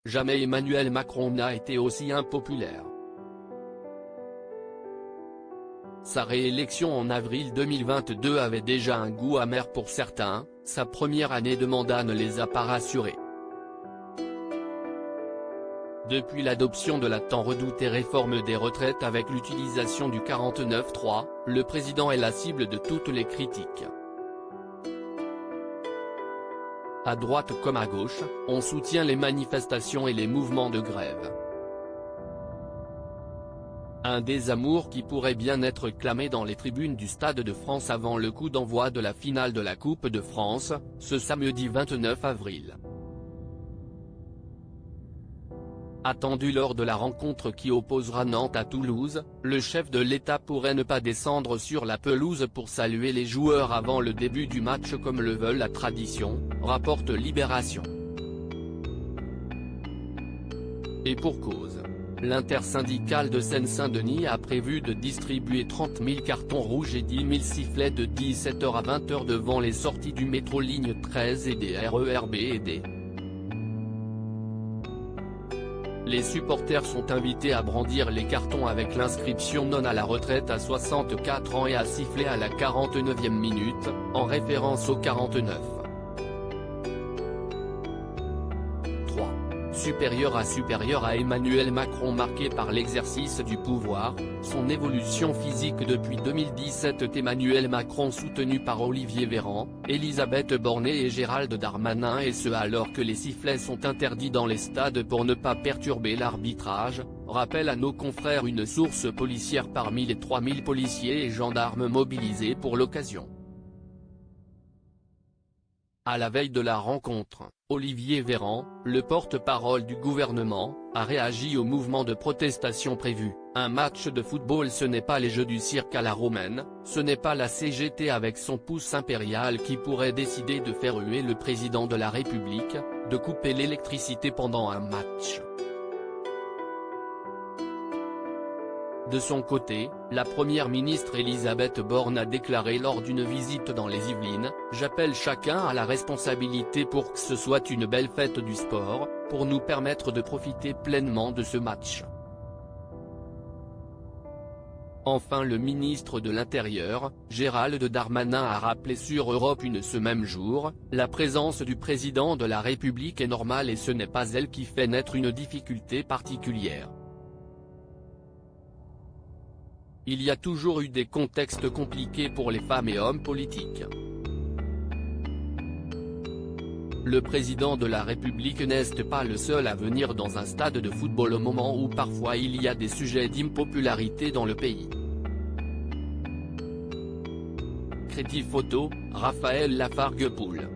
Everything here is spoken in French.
jamais Emmanuel Macron n'a été aussi impopulaire. Sa réélection en avril 2022 avait déjà un goût amer pour certains, sa première année de mandat ne les a pas rassurés. Depuis l'adoption de la tant redoutée réforme des retraites avec l'utilisation du 49.3, le président est la cible de toutes les critiques. À droite comme à gauche, on soutient les manifestations et les mouvements de grève. Un désamour qui pourrait bien être clamé dans les tribunes du Stade de France avant le coup d'envoi de la finale de la Coupe de France, ce samedi 29 avril. Attendu lors de la rencontre qui opposera Nantes à Toulouse, le chef de l'État pourrait ne pas descendre sur la pelouse pour saluer les joueurs avant le début du match comme le veut la tradition, rapporte Libération. Et pour cause. L'intersyndicale de Seine-Saint-Denis a prévu de distribuer 30 000 cartons rouges et 10 000 sifflets de 17h à 20h devant les sorties du métro ligne 13 et des RER B et D. Les supporters sont invités à brandir les cartons avec l'inscription non à la retraite à 64 ans et à siffler à la 49e minute, en référence au 49. 3. Supérieur à Emmanuel Macron marqué par l'exercice du pouvoir, son évolution physique depuis 2017. Emmanuel Macron soutenu par Olivier Véran, Elisabeth Borne et Gérald Darmanin, et ce alors que les sifflets sont interdits dans les stades pour ne pas perturber l'arbitrage, rappelle à nos confrères une source policière parmi les 3000 policiers et gendarmes mobilisés pour l'occasion. À la veille de la rencontre, Olivier Véran, le porte-parole du gouvernement, a réagi au mouvement de protestation prévu. Un match de football, ce n'est pas les jeux du cirque à la romaine, ce n'est pas la CGT avec son pouce impérial qui pourrait décider de faire huer le président de la République, de couper l'électricité pendant un match. De son côté, la première ministre Elisabeth Borne a déclaré lors d'une visite dans les Yvelines « J'appelle chacun à la responsabilité pour que ce soit une belle fête du sport, pour nous permettre de profiter pleinement de ce match ». Enfin, le ministre de l'Intérieur, Gérald Darmanin, a rappelé sur Europe 1 ce même jour « La présence du président de la République est normale et ce n'est pas elle qui fait naître une difficulté particulière ». Il y a toujours eu des contextes compliqués pour les femmes et hommes politiques. Le président de la République n'est pas le seul à venir dans un stade de football au moment où parfois il y a des sujets d'impopularité dans le pays. Crédit photo, Raphaël Lafargue-Poul.